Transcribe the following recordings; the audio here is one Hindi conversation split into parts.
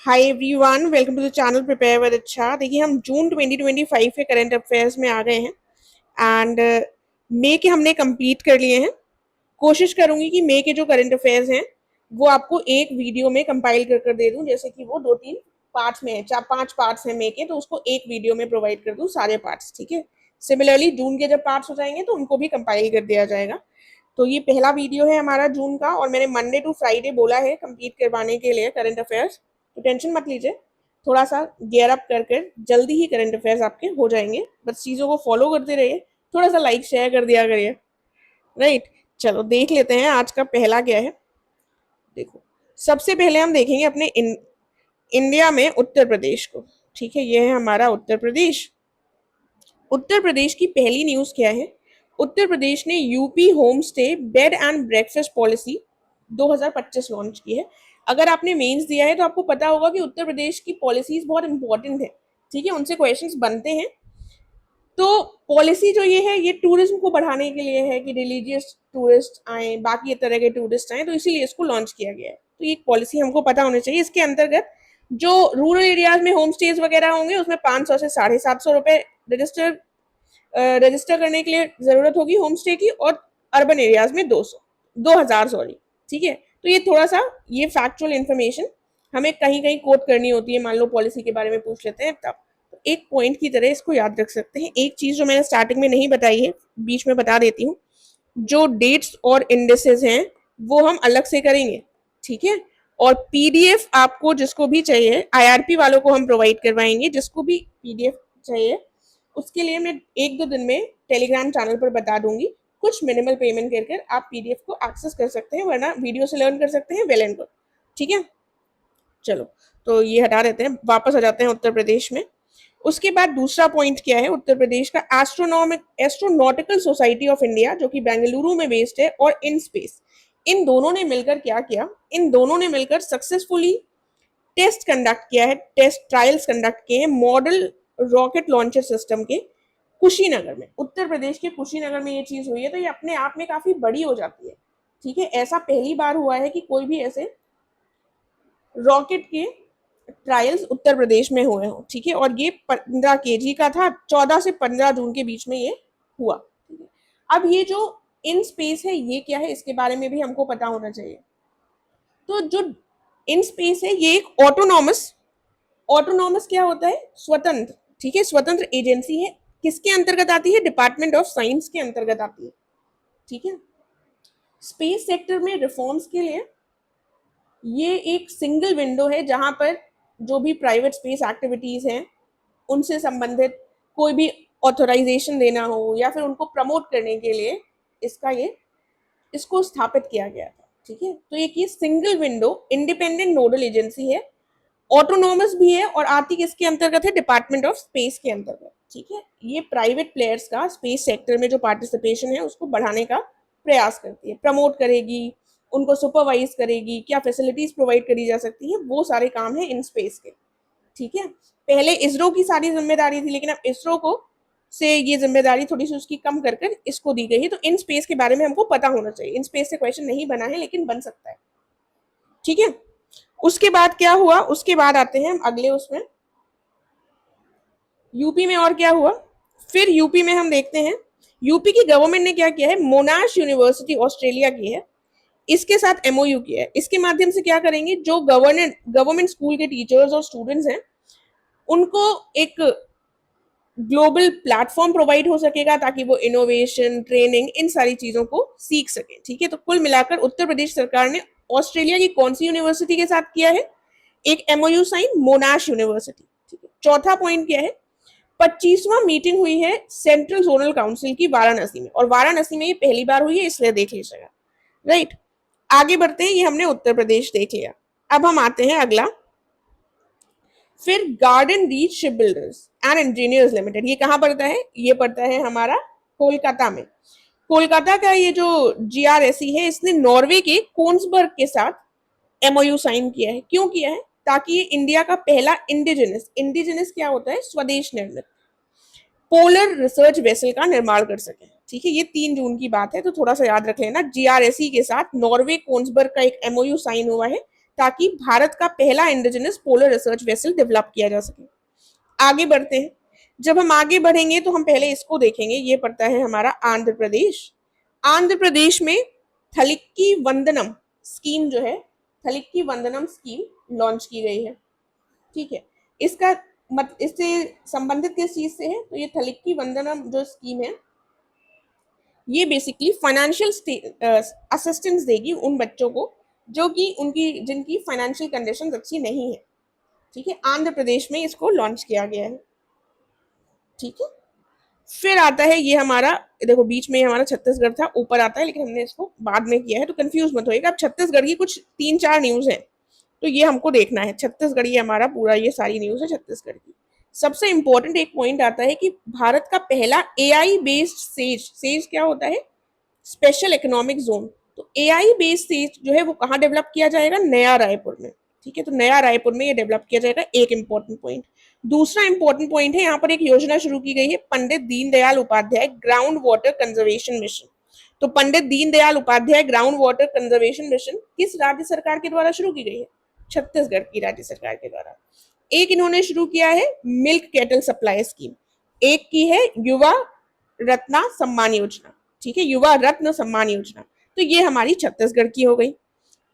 Hi everyone, welcome to the channel prepare with अच्छा। देखिए, हम जून 2025 के करंट अफेयर्स में आ गए हैं एंड मई के हमने कंप्लीट कर लिए हैं। कोशिश करूंगी कि मई के जो करंट अफेयर्स हैं वो आपको एक वीडियो में कंपाइल कर कर दे दूं, जैसे कि वो 2-3 पार्ट्स में है, 4-5 पार्ट्स हैं मई के, तो उसको एक वीडियो में प्रोवाइड कर दूं सारे पार्ट्स। ठीक है। सिमिलरली जून के जब पार्ट्स हो जाएंगे तो उनको भी कंपाइल कर दिया जाएगा। तो ये पहला वीडियो है हमारा जून का, और मैंने मंडे टू फ्राइडे बोला है कंप्लीट करवाने के लिए करंट अफेयर्स। तो टेंशन मत लीजिए, थोड़ा सा गियर अप करके जल्दी ही करंट अफेयर्स आपके हो जाएंगे। बस चीज़ों को फॉलो करते रहिए, थोड़ा सा लाइक शेयर कर दिया करिए। राइट। चलो देख लेते हैं आज का पहला क्या है। देखो, सबसे पहले हम देखेंगे अपने इंडिया में उत्तर प्रदेश को। ठीक है, ये है हमारा उत्तर प्रदेश। उत्तर प्रदेश की पहली न्यूज क्या है? उत्तर प्रदेश ने UP home stay bed and breakfast policy 2025 launch की है। अगर आपने मेंस दिया है तो आपको पता होगा कि उत्तर प्रदेश की पॉलिसीज बहुत इंपॉर्टेंट है। ठीक है, उनसे क्वेश्चंस बनते हैं। तो पॉलिसी जो ये है, ये टूरिज्म को बढ़ाने के लिए है कि रिलीजियस टूरिस्ट आए, बाकी तरह के टूरिस्ट आए, तो इसीलिए इसको लॉन्च किया गया है। तो ये पॉलिसी हमको पता होनी चाहिए। इसके अंतर्गत जो रूरल एरियाज में होम स्टेज वगैरह होंगे उसमें 500 से 750 रुपए रजिस्टर रजिस्टर करने के लिए जरूरत होगी होम स्टे की, और अर्बन एरियाज में 2000, सॉरी। ठीक है, तो ये थोड़ा सा ये फैक्चुअल इन्फॉर्मेशन हमें कहीं कहीं कोट करनी होती है, मान लो पॉलिसी के बारे में पूछ लेते हैं तब। तो एक पॉइंट की तरह इसको याद रख सकते हैं। एक चीज जो मैंने स्टार्टिंग में नहीं बताई है, बीच में बता देती हूँ। जो डेट्स और इंडेसेस हैं वो हम अलग से करेंगे। ठीक है। और पीडीएफ आपको जिसको भी चाहिए, आईआरपी वालों को हम प्रोवाइड करवाएंगे, जिसको भी पीडीएफ चाहिए उसके लिए मैं 1-2 दिन में टेलीग्राम चैनल पर बता दूंगी। कुछ मिनिमल पेमेंट कर आप पीडीएफ को एक्सेस कर सकते हैं, वरना वीडियो से लर्न कर सकते हैं, वेल एंड गुड। ठीक है। चलो, तो ये हटा देते हैं, वापस आ जाते हैं उत्तर प्रदेश में। उसके बाद दूसरा पॉइंट क्या है उत्तर प्रदेश का? एस्ट्रोनॉटिकल सोसाइटी ऑफ इंडिया, जो कि बेंगलुरु में बेस्ड है, और इन स्पेस, इन दोनों ने मिलकर क्या किया? इन दोनों ने मिलकर सक्सेसफुली टेस्ट कंडक्ट किया है, टेस्ट ट्रायल्स कंडक्ट किए हैं मॉडल रॉकेट लॉन्चर सिस्टम के कुशीनगर में। उत्तर प्रदेश के कुशीनगर में ये चीज हुई है, तो ये अपने आप में काफी बड़ी हो जाती है। ठीक है, ऐसा पहली बार हुआ है कि कोई भी ऐसे रॉकेट के ट्रायल्स उत्तर प्रदेश में हुए हों। ठीक है, और ये 15 kg का था, 14 से 15 जून के बीच में ये हुआ। ठीक है। अब ये जो इन स्पेस है ये क्या है, इसके बारे में भी हमको पता होना चाहिए। तो जो इन स्पेस है ये एक ऑटोनॉमस, ऑटोनॉमस क्या होता है? स्वतंत्र। ठीक है, स्वतंत्र एजेंसी है। किसके अंतर्गत आती है? डिपार्टमेंट ऑफ साइंस के अंतर्गत आती है। ठीक है। स्पेस सेक्टर में रिफॉर्म्स के लिए ये एक सिंगल विंडो है, जहां पर जो भी प्राइवेट स्पेस एक्टिविटीज हैं उनसे संबंधित कोई भी ऑथोराइजेशन देना हो या फिर उनको प्रमोट करने के लिए इसका ये इसको स्थापित किया गया था। ठीक है, तो एक ये single window independent nodal agency है, ऑटोनॉमस भी है, और आती किसके अंतर्गत है? डिपार्टमेंट ऑफ स्पेस के अंतर्गत। ठीक है, ये प्राइवेट प्लेयर्स का स्पेस सेक्टर में जो पार्टिसिपेशन है उसको बढ़ाने का प्रयास करती है, प्रमोट करेगी, उनको सुपरवाइज करेगी, क्या फैसिलिटीज प्रोवाइड करी जा सकती है, वो सारे काम है इन स्पेस के। ठीक है। पहले इसरो की सारी जिम्मेदारी थी, लेकिन अब इसरो को से ये जिम्मेदारी थोड़ी सी उसकी कम कर कर इसको दी गई है। तो इन स्पेस के बारे में हमको पता होना चाहिए। इन स्पेस से क्वेश्चन नहीं बना है लेकिन बन सकता है। ठीक है। उसके बाद क्या हुआ? उसके बाद आते हैं हम अगले उसमें, यूपी में और क्या हुआ। फिर यूपी में हम देखते हैं यूपी की गवर्नमेंट ने क्या किया है। मोनाश यूनिवर्सिटी ऑस्ट्रेलिया की है, इसके साथ एमओयू किया है। इसके माध्यम से क्या करेंगे? जो गवर्नमेंट स्कूल के टीचर्स और स्टूडेंट्स हैं उनको एक ग्लोबल प्लेटफॉर्म प्रोवाइड हो सकेगा, ताकि वो इनोवेशन, ट्रेनिंग, इन सारी चीजों को सीख सके। ठीक है, तो कुल मिलाकर उत्तर प्रदेश सरकार ने ऑस्ट्रेलिया की कौन सी यूनिवर्सिटी के साथ किया है? एक एमओयू साइन, मोनाश यूनिवर्सिटी। ठीक है। चौथा पॉइंट क्या है? 25वां मीटिंग हुई है सेंट्रल जोनल काउंसिल की वाराणसी में, और वाराणसी में ये पहली बार हुई है, इसलिए देख लीजिएगा। राइट। आगे बढ़ते हैं, ये हमने उत्तर प्रदेश देख लिया। अब हम आते हैं अगला। फिर garden reach ship builders and engineers limited, ये कहाँ पड़ता है? ये पड़ता है हमारा कोलकाता में। कोलकाता का ये जो जीआरएसई है, इसने नॉर्वे के कोन्सबर्ग के साथ एमओयू साइन किया है। क्यों किया है? ताकि ये इंडिया का पहला इंडिजिनस, इंडिजिनस क्या होता है? स्वदेश निर्मित पोलर रिसर्च वेसल का निर्माण कर सके। ठीक है, ये 3 जून की बात है, तो थोड़ा सा याद रख लेना। जीआरएसई के साथ नॉर्वे कोन्सबर्ग का एक एमओयू साइन हुआ है, ताकि भारत का पहला indigenous polar research vessel develop किया जा सके। आगे बढ़ते हैं। जब हम आगे बढ़ेंगे तो हम पहले इसको देखेंगे। ये पड़ता है हमारा आंध्र प्रदेश। आंध्र प्रदेश में थलिक्की वंदनम स्कीम जो है, थलिक्की वंदनम स्कीम लॉन्च की गई है। ठीक है, इसका इससे संबंधित किस चीज से है, तो ये थलिक्की वंदनम जो स्कीम है ये बेसिकली फाइनेंशियल असिस्टेंस देगी उन बच्चों को जो कि जिनकी फाइनेंशियल कंडीशन अच्छी नहीं है। ठीक है, आंध्र प्रदेश में इसको लॉन्च किया गया है। ठीक है, फिर आता है ये हमारा, देखो बीच में हमारा छत्तीसगढ़ था, ऊपर आता है, लेकिन हमने इसको बाद में किया है तो कंफ्यूज मत होइएगा। अब छत्तीसगढ़ की कुछ 3-4 न्यूज है तो ये हमको देखना है। छत्तीसगढ़ ये हमारा पूरा, ये सारी न्यूज है छत्तीसगढ़ की। सबसे इंपॉर्टेंट एक पॉइंट आता है कि भारत का पहला एआई बेस्ड सेज क्या होता है, स्पेशल इकोनॉमिक जोन। तो एआई बेस्ड सेज जो है वो कहाँ डेवलप किया जाएगा, नया रायपुर में। ठीक है, तो नया रायपुर में ये डेवलप किया जाएगा, एक इंपॉर्टेंट पॉइंट। दूसरा इंपॉर्टेंट पॉइंट है, यहाँ पर एक योजना शुरू की गई है, Pandit Deendayal Upadhyay ground water conservation mission. तो Pandit Deendayal Upadhyay ground water conservation mission किस राज्य सरकार के द्वारा शुरू की गई है, छत्तीसगढ़ की राज्य सरकार के द्वारा। एक इन्होंने शुरू किया है मिल्क केटल सप्लाई स्कीम, एक की है युवा रत्ना सम्मान योजना। ठीक है, युवा रत्न सम्मान योजना। तो ये हमारी छत्तीसगढ़ की हो गई।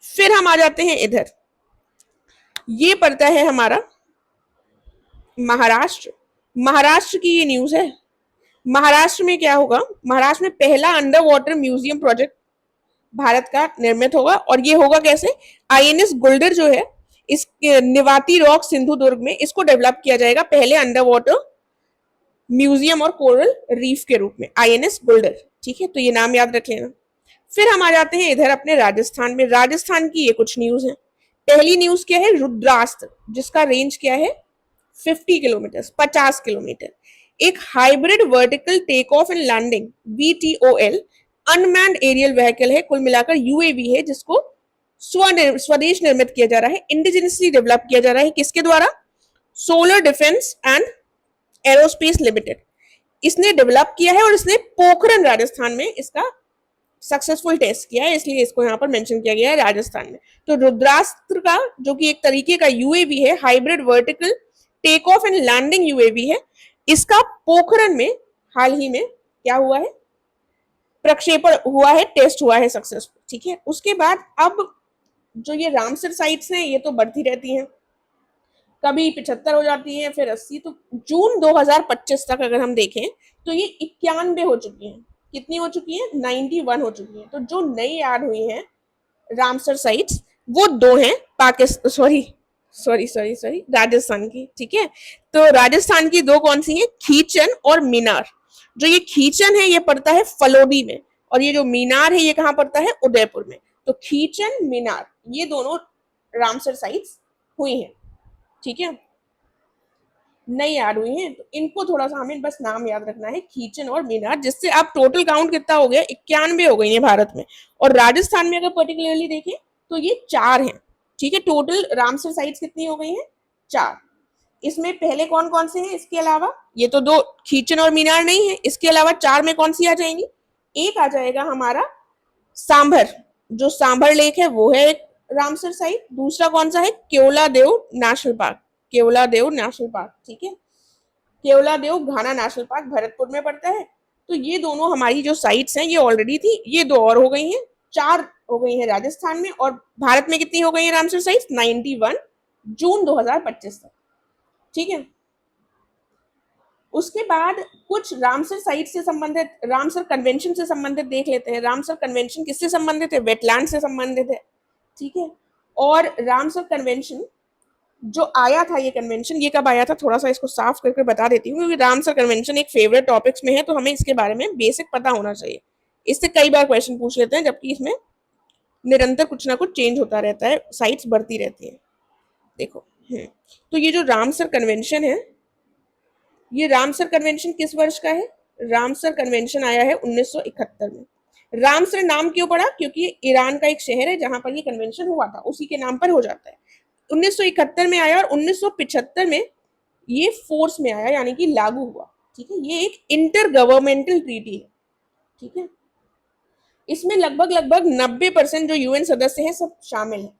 फिर हम आ जाते हैं इधर, ये पड़ता है हमारा महाराष्ट्र। महाराष्ट्र की ये न्यूज है। महाराष्ट्र में क्या होगा, महाराष्ट्र में पहला under water museum project Bharat का निर्मित होगा। और ये होगा कैसे, आईएनएस गुल्डर जो है, इस निवाती रॉक सिंधु दुर्ग में इसको डेवलप किया जाएगा पहले अंडर वाटर म्यूजियम और कोरल रीफ के रूप में, आईएनएस गुल्डर। ठीक है, तो ये नाम याद रख लेना। फिर हम आ जाते हैं इधर अपने राजस्थान में। राजस्थान की ये कुछ न्यूज है। पहली न्यूज क्या है, रुद्रास्त्र, जिसका रेंज क्या है 50 किलोमीटर, 50 किलोमीटर। एक hybrid vertical take off and landing VTOL unmanned aerial vehicle है, कुल मिलाकर यूएवी है, जिसको स्वदेश निर्मित किया जा रहा है, इंडिजिनसली डेवलप किया जा रहा है। किसके द्वारा, solar defence and aerospace limited इसने डेवलप किया है, और इसने पोखरन राजस्थान में इसका सक्सेसफुल टेस्ट किया है, इसलिए इसको यहाँ पर मेंशन किया गया है राजस्थान में। तो रुद्रास्त्र का जो कि एक तरीके का यूएवी है, hybrid vertical take off and landing UAV है, इसका पोखरन में हाल ही में क्या हुआ है, प्रक्षेपण हुआ है, टेस्ट हुआ है सक्सेसफुल। ठीक है, उसके बाद अब जो ये रामसर साइट्स हैं ये तो बढ़ती रहती हैं, कभी 75 हो जाती है, फिर 80। तो जून 2025 तक अगर हम देखें तो ये 91 हो चुकी हैं। कितनी हो चुकी है, 91 हो चुकी है। तो जो नई ऐड हुई हैं रामसर साइट्स वो 2 हैं, पाकिस्तान सॉरी राजस्थान की। ठीक है, तो राजस्थान की 2 कौन सी हैं, खीचन और मीनार। जो ये खीचन है ये पड़ता है फलोदी में, और ये जो मीनार है ये कहाँ पड़ता है, उदयपुर में। तो खीचन मीनार ये दोनों रामसर साइट्स हुई हैं। ठीक है, नई ऐड हुई हैं, तो इनको थोड़ा सा हमें बस नाम याद रखना है, खीचन और मीनार, जिससे आप टोटल काउंट कितना हो गया, 91 हो गई है भारत में। और राजस्थान में अगर पर्टिकुलरली देखें तो ये 4 हैं। ठीक है, टोटल रामसर साइट्स कितनी हो गई हैं, 4। इसमें पहले कौन कौन से हैं, इसके अलावा ये तो 2 खीचन और मीनार नहीं है, इसके अलावा 4 में कौन सी आ जाएंगी, एक आ जाएगा हमारा सांभर, जो सांभर लेक है वो है एक रामसर साइट। दूसरा कौन सा है, Keoladeo national park, Keoladeo national park. ठीक है, केवलादेव घाना नेशनल पार्क भरतपुर में पड़ता है। तो ये दोनों हमारी जो साइट्स हैं ये ऑलरेडी थी, ये 2 और हो गई हैं, 4 हो गई हैं राजस्थान में। और भारत में कितनी हो गई है रामसर साइट्स, 91 जून 2025 तक। ठीक है, उसके बाद कुछ रामसर साइट से संबंधित, रामसर कन्वेंशन से संबंधित देख लेते हैं। रामसर कन्वेंशन किससे संबंधित है, वेटलैंड से संबंधित है। ठीक है, और रामसर कन्वेंशन जो आया था, ये कन्वेंशन ये कब आया था, थोड़ा सा इसको साफ करके बता देती हूँ, क्योंकि रामसर कन्वेंशन एक फेवरेट टॉपिक्स में है, तो हमें इसके बारे में बेसिक पता होना चाहिए। इससे कई बार क्वेश्चन पूछ लेते हैं, जबकि इसमें निरंतर कुछ ना कुछ चेंज होता रहता है, साइट्स बढ़ती रहती है। देखो, तो ये जो रामसर कन्वेंशन है, ये रामसर कन्वेंशन किस वर्ष का है, रामसर कन्वेंशन आया है 1971 में। रामसर नाम क्यों पड़ा, क्योंकि ईरान का एक शहर है जहां पर ये कन्वेंशन हुआ था, उसी के नाम पर हो जाता है। 1971 में आया, और 1975 में ये फोर्स में आया, यानी कि लागू हुआ। ठीक है, ये एक इंटर गवर्नमेंटल ट्रीटी है। ठीक है, इसमें लगभग 90% जो यूएन सदस्य हैं सब शामिल हैं।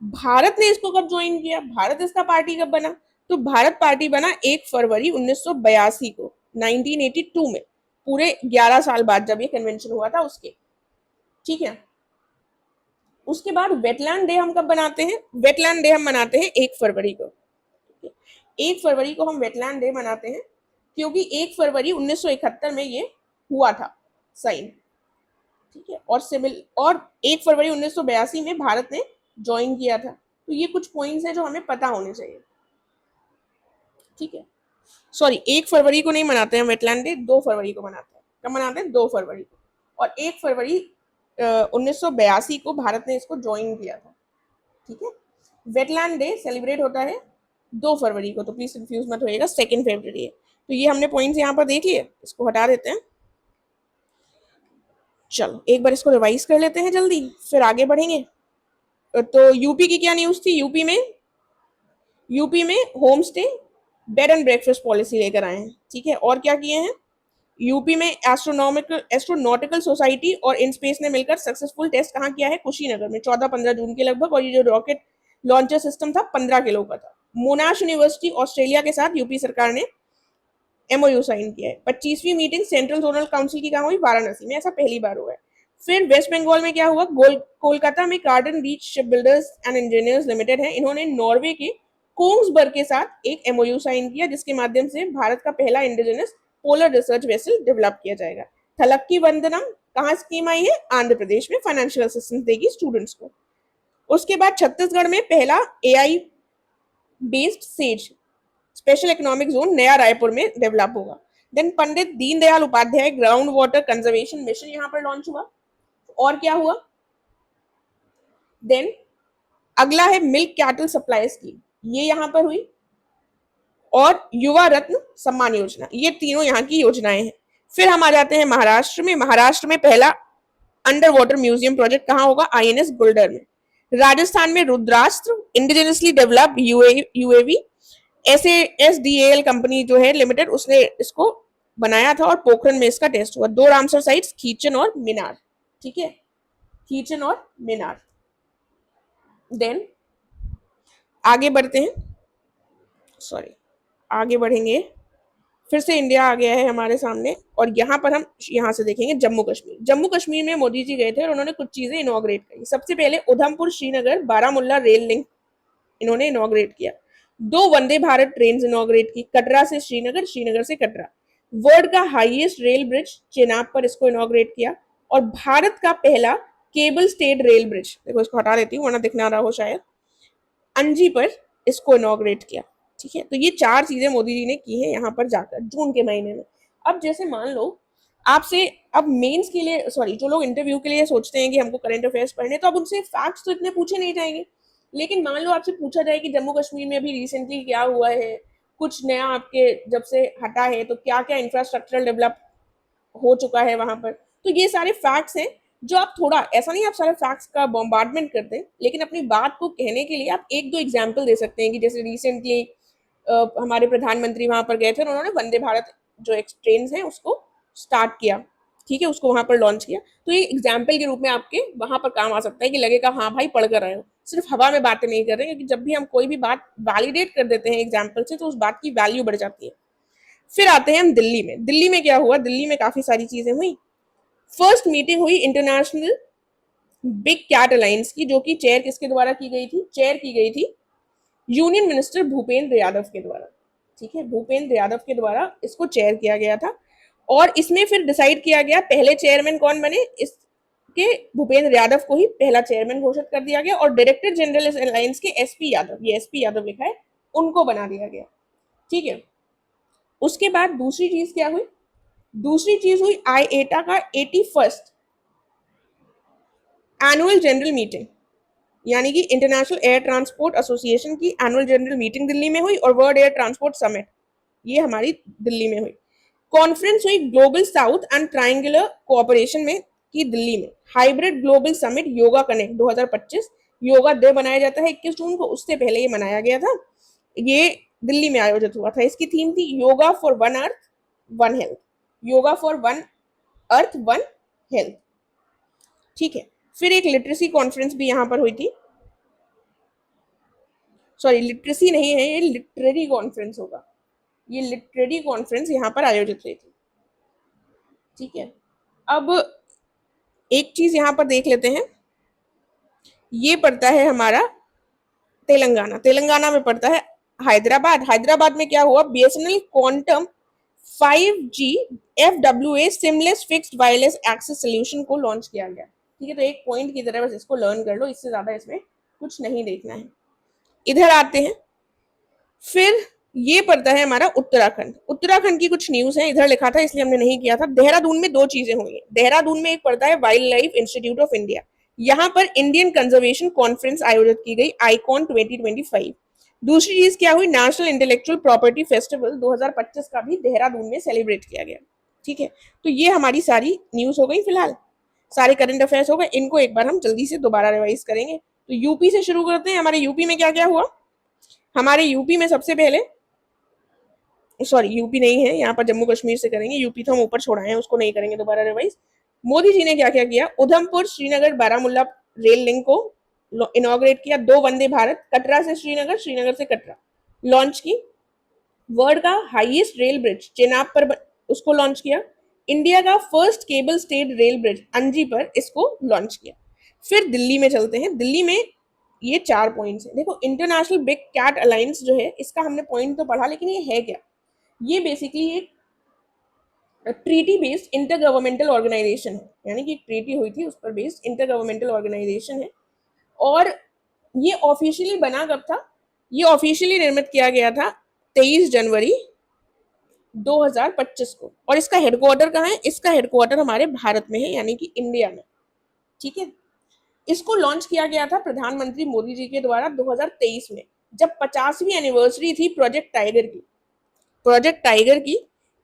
भारत ने इसको कब ज्वाइन किया, भारत इसका पार्टी कब बना, तो भारत पार्टी बना 1 फरवरी 1982 को, 1982 में, पूरे 11 साल बाद जब ये कन्वेंशन हुआ था उसके। ठीक है, उसके बाद वेटलैंड डे हम कब बनाते हैं, वेटलैंड डे हम मनाते हैं 1 फरवरी को। 1 फरवरी को हम वेटलैंड डे मनाते हैं क्योंकि 1 फरवरी 1971 में ये हुआ था साइन। ठीक है, और सिविल, और 1 फरवरी 1982 में भारत ने ज्वाइन किया था। तो ये कुछ पॉइंट्स हैं जो हमें पता होने चाहिए। ठीक है, सॉरी 1 फरवरी को नहीं मनाते हैं वेटलैंड डे, 2 फरवरी को मनाते हैं। कब मनाते हैं, 2 फरवरी को। और 1 फरवरी 1982 को भारत ने इसको ज्वाइन किया था। ठीक है, वेटलैंड डे सेलिब्रेट होता है 2 फरवरी को, तो प्लीज कंफ्यूज मत होइएगा, 2 फरवरी है। तो ये हमने पॉइंट्स यहाँ पर देख लिए, इसको हटा देते हैं। चलो एक बार इसको रिवाइज कर लेते हैं जल्दी, फिर आगे बढ़ेंगे। तो यूपी की क्या न्यूज थी, यूपी में home stay bed and breakfast policy लेकर आए हैं। ठीक है, और क्या किए हैं, यूपी में एस्ट्रोनॉटिकल सोसाइटी और इनस्पेस ने मिलकर सक्सेसफुल टेस्ट कहाँ किया है, कुशीनगर में, 14-15 जून के लगभग। और ये जो रॉकेट लॉन्चर सिस्टम था 15 किलो का था। मोनाश यूनिवर्सिटी ऑस्ट्रेलिया के साथ यूपी सरकार ने एमओयू साइन किया है। 25वीं मीटिंग सेंट्रल जोनल काउंसिल की कहाँ हुई, वाराणसी में, ऐसा पहली बार हुआ है। फिर वेस्ट बंगाल में क्या हुआ, कोलकाता में कार्डन reach ship builders and engineers limited है, इन्होंने नॉर्वे के कोंग्सबर्ग के साथ एक एमओयू साइन किया, जिसके माध्यम से भारत का पहला indigenous polar research vessel develop किया जाएगा। थलक्की वंदनम कहाँ स्कीम आई है, आंध्र प्रदेश में, फाइनेंशियल असिस्टेंस देगी स्टूडेंट्स को। उसके बाद छत्तीसगढ़ में पहला AI based SEZ special economic zone Naya Raipur में डेवलप होगा। Then Pandit Deendayal Upadhyay ground water conservation mission यहाँ पर लॉन्च हुआ। और क्या हुआ, देन अगला है मिल्क कैटल सप्लाई स्कीम, ये यहां पर हुई। और युवा रत्न सम्मान योजना, ये तीनों यहाँ की योजनाएं हैं। फिर हम आ जाते हैं महाराष्ट्र में, महाराष्ट्र में पहला अंडर वाटर म्यूजियम प्रोजेक्ट कहाँ होगा, आईएनएस गुलडर में। राजस्थान में Rudrastra indigenously develop UAV एसएसडीएल company जो है लिमिटेड, उसने इसको बनाया था, और पोखरण में इसका टेस्ट हुआ। 2 रामसर साइट्स, खींचन और मिनार। ठीक है, खींचन और मिनार। देन आगे बढ़ते हैं, सॉरी आगे बढ़ेंगे, फिर से इंडिया आ गया है हमारे सामने, और यहाँ पर हम यहाँ से देखेंगे जम्मू कश्मीर। जम्मू कश्मीर में मोदी जी गए थे और उन्होंने कुछ चीजें इनॉग्रेट करी। सबसे पहले उधमपुर श्रीनगर बारामुल्ला रेल लिंक इन्होंने इनॉग्रेट किया। 2 वंदे भारत ट्रेन इनॉग्रेट की, कटरा से श्रीनगर, श्रीनगर से कटरा। वर्ल्ड का हाईएस्ट रेल ब्रिज चेनाब पर इसको इनॉग्रेट किया। और भारत का पहला केबल स्टेट रेल ब्रिज, देखो इसको हटा देती हूँ वरना दिख ना रहा हो शायद, अंजी पर इसको इनॉग्रेट किया। ठीक है, तो ये 4 चीजें मोदी जी ने की है यहाँ पर जाकर जून के महीने में। अब जैसे मान लो आपसे, अब मेंस के लिए, सॉरी जो लोग इंटरव्यू के लिए सोचते हैं कि हमको करंट अफेयर्स पढ़ने, तो अब उनसे फैक्ट्स तो इतने पूछे नहीं जाएंगे। लेकिन मान लो आपसे पूछा जाए कि जम्मू कश्मीर में अभी रिसेंटली क्या हुआ है, कुछ नया आपके जब से हटा है, तो क्या क्या इंफ्रास्ट्रक्चरल डेवलप हो चुका है वहां पर, तो ये सारे फैक्ट्स हैं जो आप थोड़ा, ऐसा नहीं आप सारे फैक्ट्स का बॉम्बार्डमेंट करते हैं, लेकिन अपनी बात को कहने के लिए आप 1-2 एग्जाम्पल दे सकते हैं कि जैसे रिसेंटली हमारे प्रधानमंत्री वहां पर गए थे, उन्होंने वंदे भारत जो एक ट्रेन है उसको स्टार्ट किया। ठीक है, उसको वहां पर लॉन्च किया, तो ये एग्जाम्पल के रूप में आपके वहां पर काम आ सकता है कि लगेगा हाँ भाई पढ़ कर रहे हो, सिर्फ हवा में बातें नहीं कर रहे, क्योंकि जब भी हम कोई भी बात वैलिडेट कर देते हैं एग्जाम्पल से, तो उस बात की वैल्यू बढ़ जाती है। फिर आते हैं हम दिल्ली में। दिल्ली में क्या हुआ, दिल्ली में काफी सारी चीजें हुई। फर्स्ट मीटिंग हुई इंटरनेशनल बिग कैट अलायंस की, जो कि चेयर किसके द्वारा की गई थी, चेयर की गई थी यूनियन मिनिस्टर भूपेंद्र यादव के द्वारा। ठीक है, भूपेंद्र यादव के द्वारा इसको चेयर किया गया था। और इसमें फिर डिसाइड किया गया पहले चेयरमैन कौन बने, इसके भूपेंद्र यादव को ही पहला चेयरमैन घोषित कर दिया गया, और डायरेक्टर जनरल इस अलायंस के एसपी यादव, ये एसपी यादव लिखा है, उनको बना दिया गया। ठीक है, उसके बाद दूसरी चीज क्या हुई, दूसरी चीज हुई आईएटा का 81st एनुअल जनरल मीटिंग, यानी कि इंटरनेशनल एयर ट्रांसपोर्ट एसोसिएशन की एनुअल जनरल मीटिंग दिल्ली में हुई, और वर्ल्ड एयर ट्रांसपोर्ट समिट ये हमारी दिल्ली में हुई। कॉन्फ्रेंस हुई global south and triangular cooperation में की दिल्ली में। Hybrid global summit yoga connect 2025, yoga day मनाया जाता है 21 जून को, उससे पहले ये मनाया गया था, ये दिल्ली में आयोजित हुआ था। इसकी थीम थी yoga for one earth one health, yoga for one earth one health. ठीक है, फिर एक लिटरेसी कॉन्फ्रेंस भी यहाँ पर हुई थी, सॉरी लिटरेसी नहीं है, ये लिटरेरी कॉन्फ्रेंस होगा। ये लिटरेरी कॉन्फ्रेंस यहाँ पर आयोजित हुई थी। ठीक है, अब एक चीज यहाँ पर देख लेते हैं, ये पड़ता है हमारा तेलंगाना। तेलंगाना में पड़ता है हैदराबाद। हैदराबाद में क्या हुआ, BSNL quantum 5G FWA seamless fixed wireless access solution को लॉन्च किया गया। ठीक है, तो एक पॉइंट की तरह बस इसको लर्न कर लो, इससे ज्यादा इसमें कुछ नहीं देखना है। इधर आते हैं, फिर ये पड़ता है हमारा उत्तराखंड। उत्तराखंड की कुछ न्यूज है, इधर लिखा था इसलिए हमने नहीं किया था। देहरादून में दो चीजें हुई हैं। देहरादून में एक पड़ता है wild life institute of India, यहाँ पर इंडियन कंजर्वेशन कॉन्फ्रेंस आयोजित की गई, आईकॉन 2025। दूसरी चीज क्या हुई, नेशनल इंटेलेक्चुअल प्रॉपर्टी फेस्टिवल 2025 का भी देहरादून में सेलिब्रेट किया गया। ठीक है, तो ये हमारी सारी न्यूज हो गई, फिलहाल सारे करंट अफेयर्स हो गए। इनको एक बार हम जल्दी से दोबारा रिवाइज करेंगे। तो यूपी से शुरू करते हैं। हमारे यूपी में क्या क्या हुआ। हमारे यूपी में सबसे पहले, सॉरी यूपी नहीं है, यहाँ पर जम्मू कश्मीर से करेंगे, यूपी तो हम ऊपर छोड़ाए हैं, उसको नहीं करेंगे दोबारा रिवाइज। मोदी जी ने क्या क्या किया, उधमपुर श्रीनगर बारामूला रेल लिंक को इनॉग्रेट किया। 2 वंदे भारत, कटरा से श्रीनगर, श्रीनगर से कटरा लॉन्च की। वर्ल्ड का हाईएस्ट रेल ब्रिज चेनाब पर उसको लॉन्च किया। इंडिया का first cable stayed rail bridge अंजी पर इसको लॉन्च किया। फिर दिल्ली में चलते हैं। दिल्ली में ये 4 पॉइंट्स हैं। देखो, इंटरनेशनल बिग कैट अलायंस जो है, इसका हमने पॉइंट तो पढ़ा, लेकिन ये है क्या, ये बेसिकली एक treaty based intergovernmental organisation है, यानी कि ट्रीटी हुई थी उस पर बेस्ड इंटर गवर्नमेंटल ऑर्गेनाइजेशन है। और ये ऑफिशियली बना कब था, ये ऑफिशियली निर्मित किया गया था 23 जनवरी 2025 को। और इसका हेडक्वार्टर कहाँ है, इसका हेडक्वार्टर हमारे भारत में है, यानी कि इंडिया में। ठीक है, इसको लॉन्च किया गया था प्रधानमंत्री मोदी जी के द्वारा 2023 में, जब 50वीं एनिवर्सरी थी प्रोजेक्ट टाइगर की। प्रोजेक्ट टाइगर की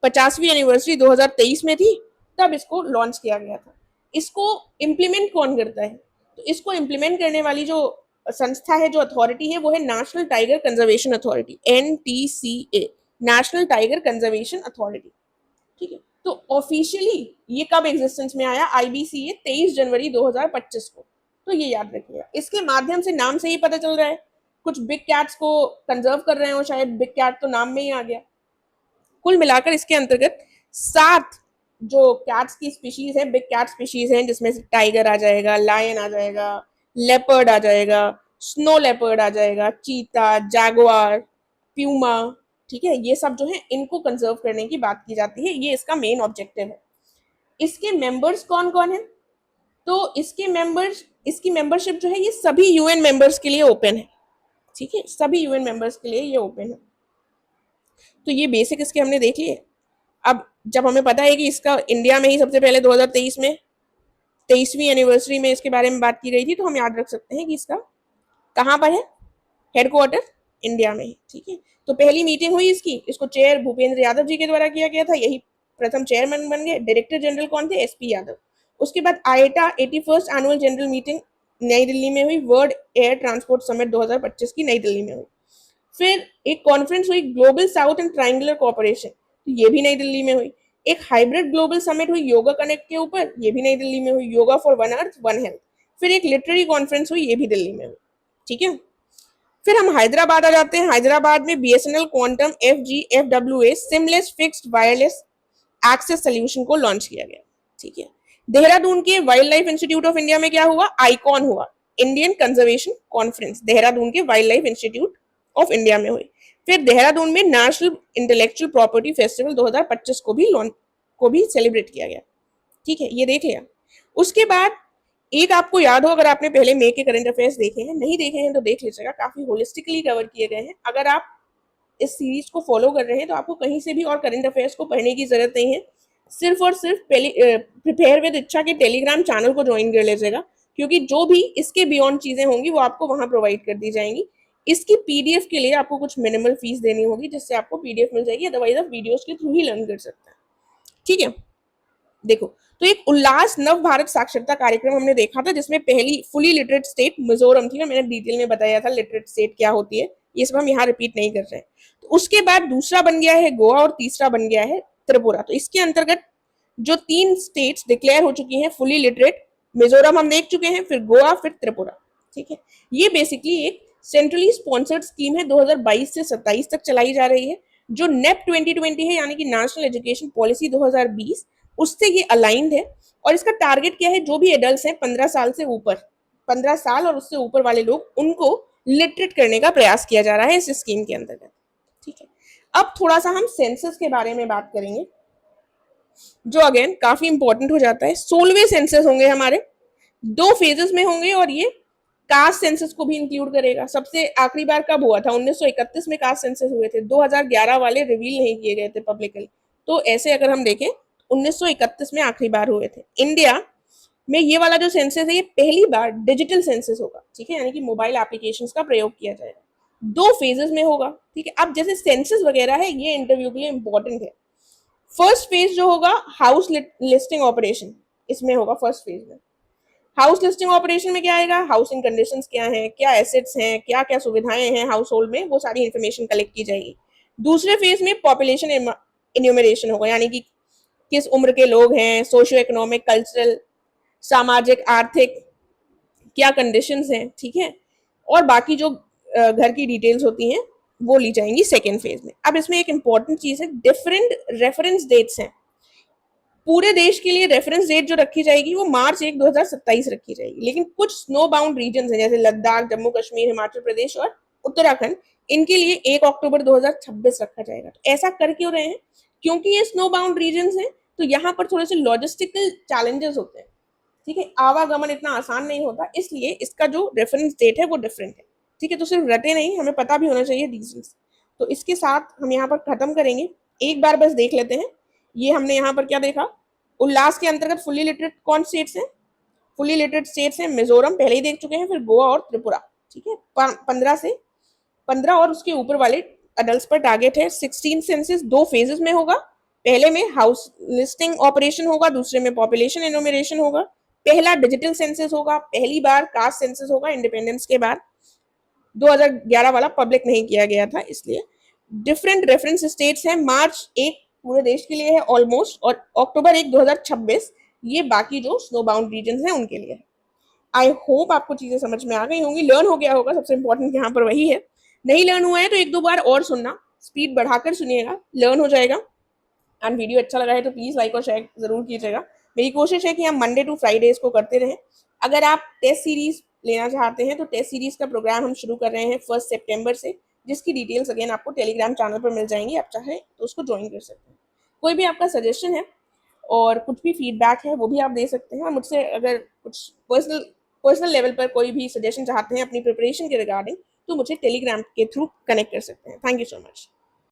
50वीं एनिवर्सरी 2023 में थी, तब इसको लॉन्च किया गया था। इसको इम्प्लीमेंट कौन करता है, तो इसको इम्प्लीमेंट करने वाली जो संस्था है, जो अथॉरिटी है, वो है national tiger conservation authority, NTCA, national tiger conservation authority. ठीक है, तो ऑफिशियली ये कब एग्जिस्टेंस में आया, IBCA 23 जनवरी 2025 को। तो ये याद रखिएगा। इसके माध्यम से, नाम से ही पता चल रहा है, कुछ बिग कैट्स को कंजर्व कर रहे हो, शायद बिग कैट तो नाम में ही आ गया। कुल मिलाकर इसके अंतर्गत 7 जो कैट्स की स्पीशीज है, बिग कैट स्पीशीज हैं, जिसमें से टाइगर आ जाएगा, लायन आ जाएगा, लेपर्ड आ जाएगा, स्नो लेपर्ड आ जाएगा, चीता, जैगुआर, प्यूमा। ठीक है, ये सब जो है, इनको कंजर्व करने की बात की जाती है, ये इसका मेन ऑब्जेक्टिव है। इसके मेंबर्स कौन कौन है, तो इसकी मेंबरशिप जो है, ये सभी यूएन मेंबर्स के लिए ओपन है। ठीक है, सभी यूएन मेंबर्स के लिए ये ओपन है। तो ये बेसिक इसके हमने देख लिए। अब जब हमें पता है कि इसका इंडिया में ही सबसे पहले 2023 में 23वीं एनिवर्सरी में इसके बारे में बात की गई थी, तो हम याद रख सकते हैं कि इसका कहाँ पर है, हेडक्वार्टर इंडिया में ही। ठीक है, तो पहली मीटिंग हुई इसकी, इसको चेयर भूपेंद्र यादव जी के द्वारा किया गया था, यही प्रथम चेयरमैन बन गए। डायरेक्टर जनरल कौन थे, SP यादव। उसके बाद आईटा 81st एनुअल जनरल मीटिंग नई दिल्ली में हुई, वर्ल्ड एयर ट्रांसपोर्ट समिट 2025 की नई दिल्ली में हुई। फिर एक कॉन्फ्रेंस हुई, global south and triangular cooperation, तो ये भी नई दिल्ली में हुई। एक हाइब्रिड ग्लोबल समिट हुई योगा कनेक्ट के ऊपर, ये भी नई दिल्ली में हुई, yoga for one earth one health. फिर एक लिटरेरी कॉन्फ्रेंस हुई, ये भी दिल्ली में हुई। ठीक है, फिर हम हैदराबाद आ जाते हैं। हैदराबाद में BSNL quantum 5G FWA seamless fixed wireless access solution को लॉन्च किया गया। ठीक है, देहरादून के wildlife institute of India में क्या हुआ, आईकॉन हुआ, इंडियन कंजर्वेशन कॉन्फ्रेंस देहरादून के wildlife institute of India में हुई। फिर देहरादून में नेशनल इंटेलेक्चुअल प्रॉपर्टी फेस्टिवल 2025 को भी सेलिब्रेट किया गया। ठीक है, ये देख लिया। उसके बाद एक आपको याद हो, अगर आपने पहले मई के करंट अफेयर्स देखे हैं, नहीं देखे हैं तो देख लीजिएगा, काफी होलिस्टिकली कवर किए गए हैं। अगर आप इस सीरीज को फॉलो कर रहे हैं तो आपको कहीं से भी और करंट अफेयर्स को पढ़ने की जरूरत नहीं है, सिर्फ और सिर्फ प्रिपेयर विद इच्छा के टेलीग्राम चैनल को ज्वाइन कर लीजिएगा, क्योंकि जो भी इसके बियॉन्ड चीजें होंगी वो आपको वहां प्रोवाइड कर दी जाएंगी। इसकी PDF के लिए आपको कुछ मिनिमल फीस देनी होगी, जिससे आपको PDF मिल जाएगी, अदरवाइज आप वीडियोस के थ्रू ही लर्न कर सकते हैं। ठीक है, देखो, तो एक उल्लास नव भारत साक्षरता कार्यक्रम हमने देखा था, जिसमें पहली फुली लिटरेट स्टेट मिजोरम थी, मैंने डिटेल में बताया था लिटरेट स्टेट क्या होती है, ये सब हम यहाँ रिपीट नहीं कर रहे हैं। तो उसके बाद दूसरा बन गया है गोवा और तीसरा बन गया है त्रिपुरा। तो इसके अंतर्गत जो 3 स्टेट्स डिक्लेयर हो चुकी हैं फुली लिटरेट, मिजोरम हम देख चुके हैं, फिर गोवा, फिर त्रिपुरा। ठीक है, ये बेसिकली एक सेंट्रली स्पॉन्सर्ड स्कीम है, 2022 से 27 तक चलाई जा रही है। जो नेप 2020 है यानी कि नेशनल एजुकेशन पॉलिसी 2020, उससे ये अलाइंड है। और इसका टारगेट क्या है, जो भी एडल्ट हैं 15 साल से ऊपर, 15 साल और उससे ऊपर वाले लोग, उनको लिटरेट करने का प्रयास किया जा रहा है इस स्कीम के अंतर्गत। ठीक है, अब थोड़ा सा हम सेंसस के बारे में बात करेंगे, जो अगेन काफी इंपॉर्टेंट हो जाता है। 16वें सेंसस होंगे हमारे, 2 फेजेस में होंगे, और ये कास्ट सेंसस को भी इंक्लूड करेगा। सबसे आखिरी बार कब हुआ था, 1931 में कास्ट सेंसस हुए थे, 2011 वाले रिवील नहीं किए गए थे पब्लिकली। तो ऐसे अगर हम देखें 1931 में आखिरी बार हुए थे। इंडिया में ये वाला जो सेंसस है ये पहली बार डिजिटल सेंसस होगा। ठीक है, यानी कि मोबाइल एप्लीकेशंस का प्रयोग किया जाएगा, 2 फेजेस में होगा। ठीक है, अब जैसे सेंसस वगैरह है ये इंटरव्यू के लिए इंपॉर्टेंट है। फर्स्ट फेज जो होगा हाउस लिस्टिंग ऑपरेशन, इसमें होगा फर्स्ट फेज में। हाउस लिस्टिंग ऑपरेशन में क्या आएगा, हाउसिंग कंडीशंस क्या हैं, क्या एसेट्स हैं, क्या क्या सुविधाएं हैं हाउस होल्ड में, वो सारी इंफॉर्मेशन कलेक्ट की जाएगी। दूसरे फेज में पॉपुलेशन इन्यूमरेशन होगा, यानी कि किस उम्र के लोग हैं, सोशियो इकोनॉमिक, कल्चरल, सामाजिक, आर्थिक क्या कंडीशंस हैं। ठीक है, और बाकी जो घर की डिटेल्स होती हैं वो ली जाएंगी सेकेंड फेज में। अब इसमें एक इंपॉर्टेंट चीज है, डिफरेंट रेफरेंस डेट्स हैं। पूरे देश के लिए रेफरेंस डेट जो रखी जाएगी वो मार्च 1 2027 रखी जाएगी, लेकिन कुछ स्नो बाउंड रीजन है जैसे लद्दाख, जम्मू कश्मीर, हिमाचल प्रदेश और उत्तराखंड, इनके लिए 1 अक्टूबर 2026 रखा जाएगा। तो ऐसा कर क्यों रहे हैं, क्योंकि ये स्नो बाउंड रीजन हैं, तो यहाँ पर थोड़े से लॉजिस्टिकल चैलेंजेस होते हैं। ठीक है, आवागमन इतना आसान नहीं होता, इसलिए इसका जो रेफरेंस डेट है वो डिफरेंट है। ठीक है, तो सिर्फ रटे नहीं, हमें पता भी होना चाहिए रीजंस। तो इसके साथ हम यहाँ पर खत्म करेंगे। एक बार बस देख लेते हैं, ये हमने यहाँ पर क्या देखा, उल्लास के अंतर्गत फुल्ली लिटरेट कौन स्टेट्स हैं, फुल्ली लिटरेट स्टेट्स हैं मिजोरम, पहले ही देख चुके हैं, फिर गोवा और त्रिपुरा। ठीक है, 15 और उसके ऊपर वाले अडल्ट पर टारगेट है। 16 सेंसस 2 फेजेस में होगा, पहले में हाउस लिस्टिंग ऑपरेशन होगा, दूसरे में पॉपुलेशन एनुमरेशन होगा। पहला डिजिटल सेंसस होगा, पहली बार कास्ट सेंसस होगा इंडिपेंडेंस के बाद, 2011 वाला पब्लिक नहीं किया गया था इसलिए। डिफरेंट रेफरेंस स्टेट्स हैं, मार्च 1 पूरे देश के लिए है ऑलमोस्ट, और अक्टूबर 1 2026 ये बाकी जो स्नो बाउंड रीजन हैं उनके लिए है। आई होप आपको चीजें समझ में आ गई होंगी, लर्न हो गया होगा, सबसे इंपॉर्टेंट यहाँ पर वही है। नहीं लर्न हुआ है तो 1-2 बार और सुनना, स्पीड बढ़ाकर सुनिएगा, लर्न हो जाएगा। एंड वीडियो अच्छा लगा है तो प्लीज लाइक और शेयर जरूर कीजिएगा। मेरी कोशिश है कि हम मंडे टू फ्राइडे इसको करते रहें। अगर आप टेस्ट सीरीज लेना चाहते हैं तो टेस्ट सीरीज का प्रोग्राम हम शुरू कर रहे हैं 1 सितंबर से, जिसकी डिटेल्स अगेन आपको टेलीग्राम चैनल पर मिल जाएंगी, आप चाहे तो उसको ज्वाइन कर सकते हैं। कोई भी आपका सजेशन है और कुछ भी फीडबैक है वो भी आप दे सकते हैं। मुझसे अगर कुछ पर्सनल लेवल पर कोई भी सजेशन चाहते हैं अपनी प्रिपरेशन के रिगार्डिंग, तो मुझे टेलीग्राम के थ्रू कनेक्ट कर सकते हैं। Thank you so much.